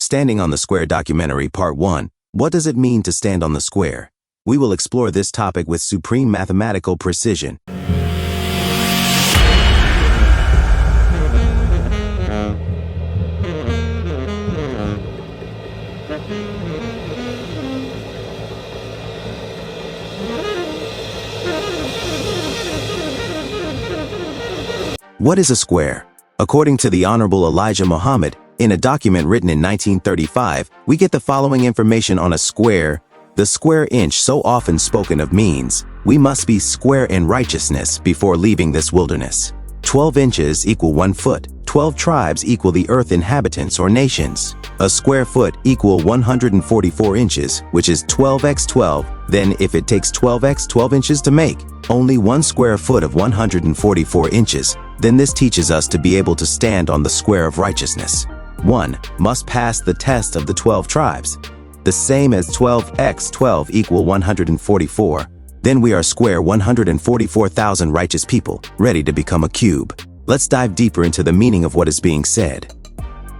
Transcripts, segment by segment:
Standing on the Square Documentary Part 1. What does it mean to stand on the square? We will explore this topic with supreme mathematical precision. What is a square? According to the Honorable Elijah Muhammad, in a document written in 1935, we get the following information on a square. The square inch so often spoken of means, we must be square in righteousness before leaving this wilderness. 12 inches equal 1 foot. 12 tribes equal the earth inhabitants or nations. A square foot equal 144 inches, which is 12x 12. Then if it takes 12x 12 inches to make only 1 square foot of 144 inches, then this teaches us to be able to stand on the square of righteousness. 1. Must pass the test of the 12 tribes. The same as 12x 12 equal 144. Then we are square 144,000 righteous people, ready to become a cube. Let's dive deeper into the meaning of what is being said.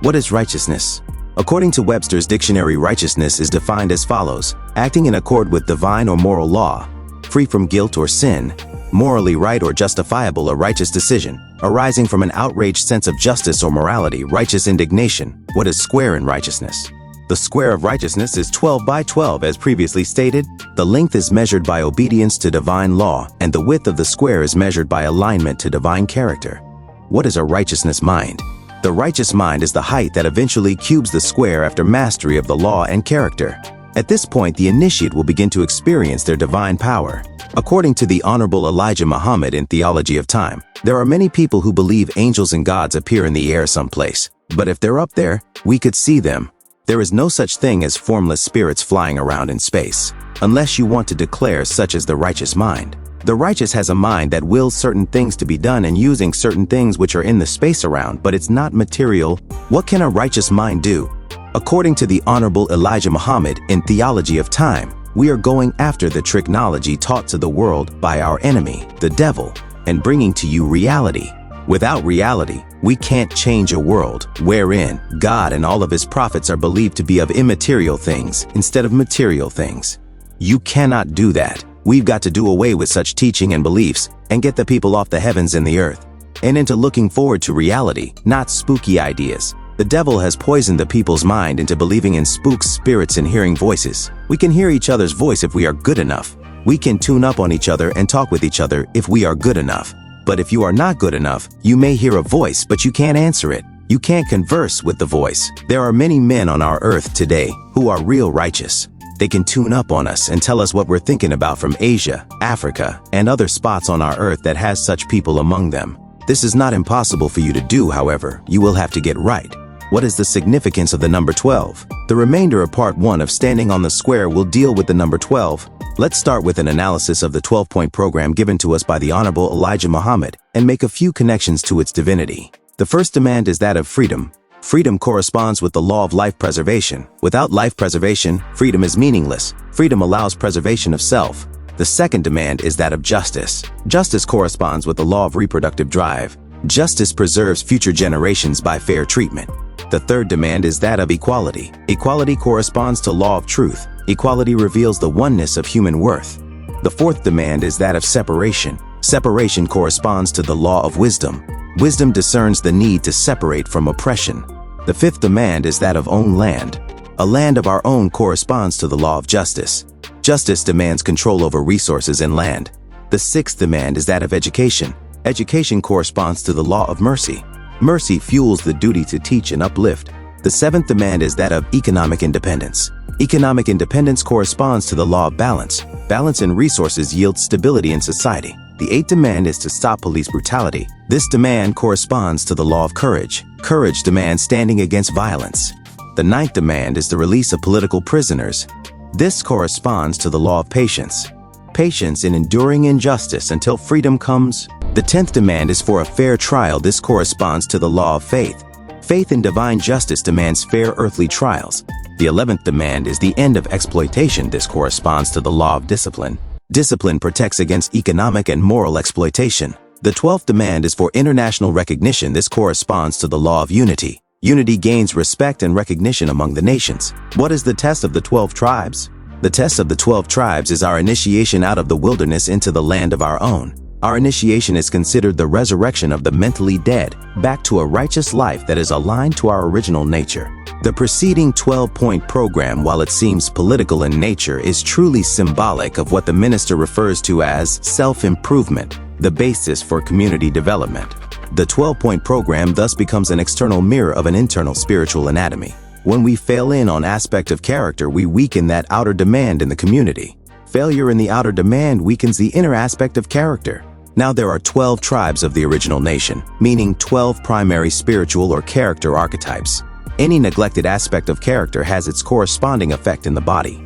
What is righteousness? According to Webster's dictionary, righteousness is defined as follows: acting in accord with divine or moral law, free from guilt or sin, morally right or justifiable, a righteous decision, arising from an outraged sense of justice or morality, righteous indignation. What is square in righteousness? The square of righteousness is 12 by 12 as previously stated. The length is measured by obedience to divine law, and the width of the square is measured by alignment to divine character. What is a righteousness mind? The righteous mind is the height that eventually cubes the square after mastery of the law and character. At this point, the initiate will begin to experience their divine power. According to the Honorable Elijah Muhammad in Theology of Time, there are many people who believe angels and gods appear in the air someplace. But if they're up there, we could see them. There is no such thing as formless spirits flying around in space, unless you want to declare such as the righteous mind. The righteous has a mind that wills certain things to be done and using certain things which are in the space around, but it's not material. What can a righteous mind do? According to the Honorable Elijah Muhammad in Theology of Time, we are going after the technology taught to the world by our enemy, the devil, and bringing to you reality. Without reality, we can't change a world wherein God and all of his prophets are believed to be of immaterial things instead of material things. You cannot do that. We've got to do away with such teaching and beliefs and get the people off the heavens and the earth and into looking forward to reality, not spooky ideas. The devil has poisoned the people's mind into believing in spooks, spirits, and hearing voices. We can hear each other's voice if we are good enough. We can tune up on each other and talk with each other if we are good enough. But if you are not good enough, you may hear a voice, but you can't answer it. You can't converse with the voice. There are many men on our earth today who are real righteous. They can tune up on us and tell us what we're thinking about from Asia, Africa, and other spots on our earth that has such people among them. This is not impossible for you to do, however. You will have to get right. What is the significance of the number 12? The remainder of Part 1 of Standing on the Square will deal with the number 12. Let's start with an analysis of the 12-point program given to us by the Honorable Elijah Muhammad and make a few connections to its divinity. The first demand is that of freedom. Freedom corresponds with the law of life preservation. Without life preservation, freedom is meaningless. Freedom allows preservation of self. The second demand is that of justice. Justice corresponds with the law of reproductive drive. Justice preserves future generations by fair treatment. The third demand is that of equality. Equality corresponds to law of truth. Equality reveals the oneness of human worth. The fourth demand is that of separation. Separation corresponds to the law of wisdom. Wisdom discerns the need to separate from oppression. The fifth demand is that of own land. A land of our own corresponds to the law of justice. Justice demands control over resources and land. The sixth demand is that of education. Education corresponds to the law of mercy. Mercy fuels the duty to teach and uplift. The seventh demand is that of economic independence. Economic independence corresponds to the law of balance. Balance in resources yields stability in society. The eighth demand is to stop police brutality. This demand corresponds to the law of courage. Courage demands standing against violence. The ninth demand is the release of political prisoners. This corresponds to the law of patience. Patience in enduring injustice until freedom comes. The 10th demand is for a fair trial. This corresponds to the law of faith. Faith in divine justice demands fair earthly trials. The 11th demand is the end of exploitation. This corresponds to the law of discipline. Discipline protects against economic and moral exploitation. The 12th demand is for international recognition. This corresponds to the law of unity. Unity gains respect and recognition among the nations. What is the test of the 12 tribes? The test of the 12 tribes is our initiation out of the wilderness into the land of our own. Our initiation is considered the resurrection of the mentally dead, back to a righteous life that is aligned to our original nature. The preceding 12-point program, while it seems political in nature, is truly symbolic of what the minister refers to as self-improvement, the basis for community development. The 12-point program thus becomes an external mirror of an internal spiritual anatomy. When we fail in on aspect of character, we weaken that outer demand in the community. Failure in the outer demand weakens the inner aspect of character. Now there are 12 tribes of the original nation, meaning 12 primary spiritual or character archetypes. Any neglected aspect of character has its corresponding effect in the body.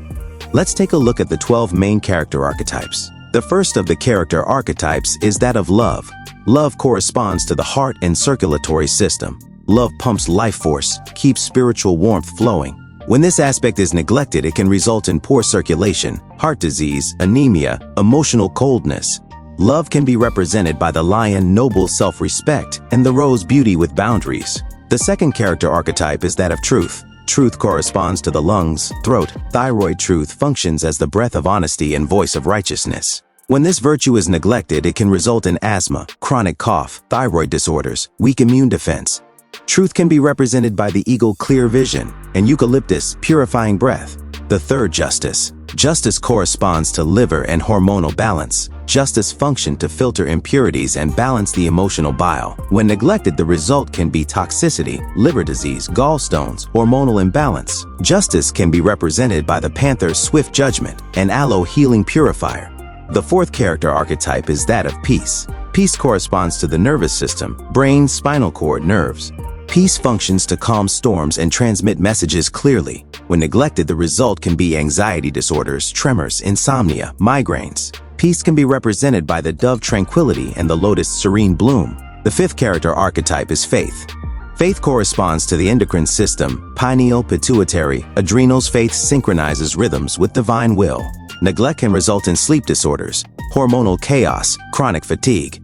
Let's take a look at the 12 main character archetypes. The first of the character archetypes is that of love. Love corresponds to the heart and circulatory system. Love pumps life force, keeps spiritual warmth flowing. When this aspect is neglected, it can result in poor circulation, heart disease, anemia, emotional coldness. Love can be represented by the lion, noble self-respect, and the rose, beauty with boundaries. The second character archetype is that of truth. Truth corresponds to the lungs, throat, thyroid. Truth functions as the breath of honesty and voice of righteousness. When this virtue is neglected, it can result in asthma, chronic cough, thyroid disorders, weak immune defense. Truth can be represented by the eagle, clear vision, and eucalyptus, purifying breath. The third, justice. Justice corresponds to liver and hormonal balance. Justice function to filter impurities and balance the emotional bile. When neglected, the result can be toxicity, liver disease, gallstones, hormonal imbalance. Justice can be represented by the panther, swift judgment, and aloe, healing purifier. The fourth character archetype is that of peace. Peace corresponds to the nervous system, brain, spinal cord, nerves. Peace functions to calm storms and transmit messages clearly. When neglected, the result can be anxiety disorders, tremors, insomnia, migraines. Peace can be represented by the dove, tranquility, and the lotus, serene bloom. The fifth character archetype is faith. Faith corresponds to the endocrine system, pineal, pituitary, adrenals. Faith synchronizes rhythms with divine will. Neglect can result in sleep disorders, hormonal chaos, chronic fatigue.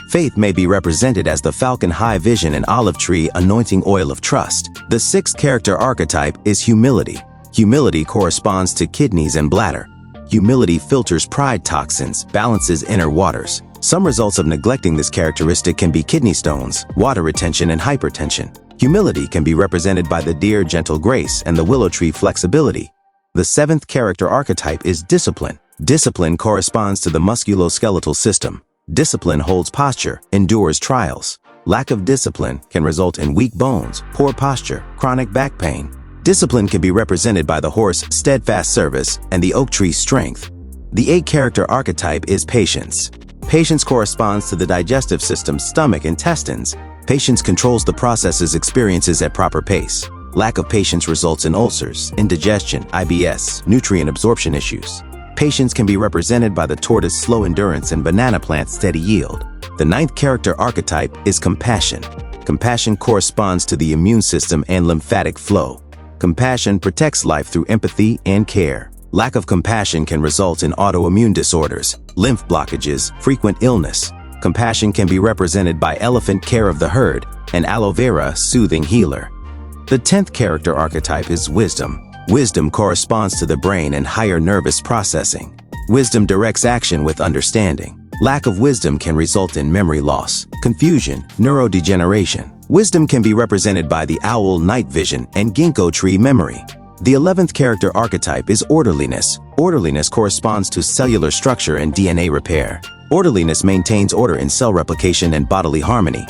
Faith may be represented as the falcon, high vision, and olive tree, anointing oil of trust. The sixth character archetype is humility. Humility corresponds to kidneys and bladder. Humility filters pride toxins, balances inner waters. Some results of neglecting this characteristic can be kidney stones, water retention, and hypertension. Humility can be represented by the deer, gentle grace, and the willow tree, flexibility. The seventh character archetype is discipline. Discipline corresponds to the musculoskeletal system. Discipline holds posture, endures trials. Lack of discipline can result in weak bones, poor posture, chronic back pain. Discipline can be represented by the horse, steadfast service, and the oak tree, strength. The eighth character archetype is patience. Patience corresponds to the digestive system, stomach, intestines. Patience controls the processes, experiences at proper pace. Lack of patience results in ulcers, indigestion, IBS, nutrient absorption issues. Patience can be represented by the tortoise, slow endurance, and banana plant, steady yield. The ninth character archetype is compassion. Compassion corresponds to the immune system and lymphatic flow. Compassion protects life through empathy and care. Lack of compassion can result in autoimmune disorders, lymph blockages, frequent illness. Compassion can be represented by elephant, care of the herd, and aloe vera, soothing healer. The 10th character archetype is wisdom. Wisdom corresponds to the brain and higher nervous processing. Wisdom directs action with understanding. Lack of wisdom can result in memory loss, confusion, neurodegeneration. Wisdom can be represented by the owl, night vision, and ginkgo tree, memory. The 11th character archetype is orderliness. Orderliness corresponds to cellular structure and DNA repair. Orderliness maintains order in cell replication and bodily harmony.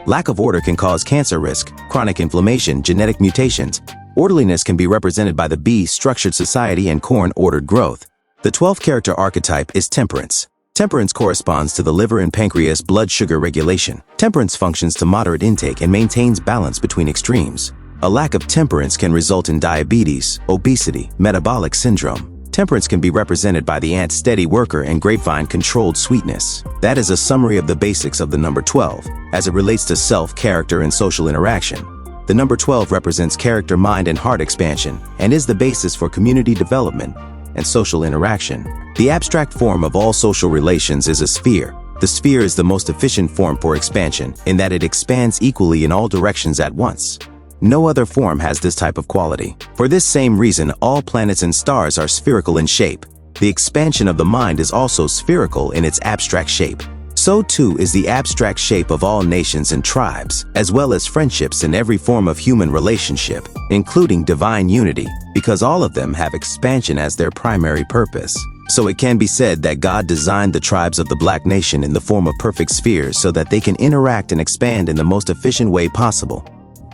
Lack of order can cause cancer risk, chronic inflammation, genetic mutations. Orderliness can be represented by the bee, structured society, and corn, ordered growth. The 12th character archetype is temperance. Temperance corresponds to the liver and pancreas, blood sugar regulation. Temperance functions to moderate intake and maintains balance between extremes. A lack of temperance can result in diabetes, obesity, metabolic syndrome. Temperance can be represented by the ant, steady worker, and grapevine, controlled sweetness. That is a summary of the basics of the number 12, as it relates to self, character, and social interaction. The number 12 represents character, mind, and heart expansion, and is the basis for community development and social interaction. The abstract form of all social relations is a sphere. The sphere is the most efficient form for expansion, in that it expands equally in all directions at once. No other form has this type of quality. For this same reason, all planets and stars are spherical in shape. The expansion of the mind is also spherical in its abstract shape. So too is the abstract shape of all nations and tribes, as well as friendships in every form of human relationship, including divine unity, because all of them have expansion as their primary purpose. So it can be said that God designed the tribes of the Black nation in the form of perfect spheres so that they can interact and expand in the most efficient way possible.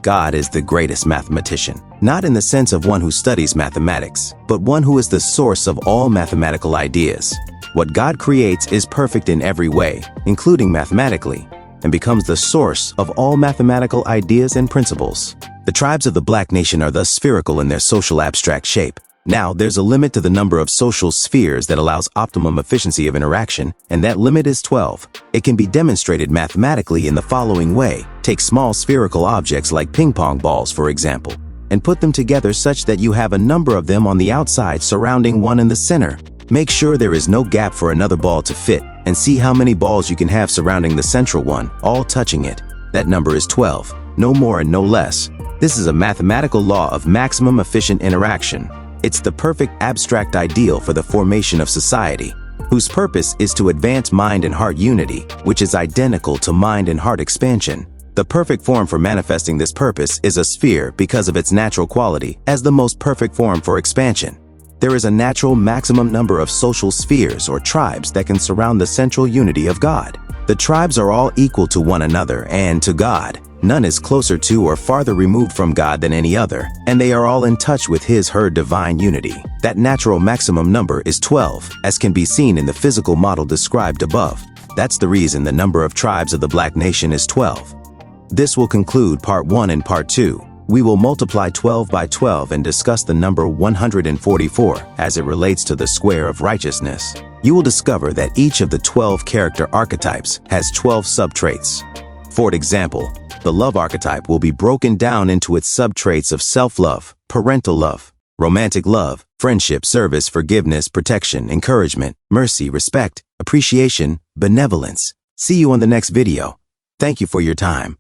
God is the greatest mathematician, not in the sense of one who studies mathematics, but one who is the source of all mathematical ideas. What God creates is perfect in every way, including mathematically, and becomes the source of all mathematical ideas and principles. The tribes of the Black nation are thus spherical in their social abstract shape. Now, there's a limit to the number of social spheres that allows optimum efficiency of interaction, and that limit is 12. It can be demonstrated mathematically in the following way. Take small spherical objects like ping pong balls, for example, and put them together such that you have a number of them on the outside surrounding one in the center. Make sure there is no gap for another ball to fit, and see how many balls you can have surrounding the central one, all touching it. That number is 12, no more and no less. This is a mathematical law of maximum efficient interaction. It's the perfect abstract ideal for the formation of society, whose purpose is to advance mind and heart unity, which is identical to mind and heart expansion. The perfect form for manifesting this purpose is a sphere because of its natural quality as the most perfect form for expansion. There is a natural maximum number of social spheres or tribes that can surround the central unity of God. The tribes are all equal to one another and to God. None is closer to or farther removed from God than any other, and they are all in touch with His/her divine unity. That natural maximum number is 12, as can be seen in the physical model described above. That's the reason the number of tribes of the Black nation is 12. This will conclude part 1 and part 2. We will multiply 12 by 12 and discuss the number 144 as it relates to the square of righteousness. You will discover that each of the 12 character archetypes has 12 subtraits. For example, the love archetype will be broken down into its subtraits of self-love, parental love, romantic love, friendship, service, forgiveness, protection, encouragement, mercy, respect, appreciation, benevolence. See you on the next video. Thank you for your time.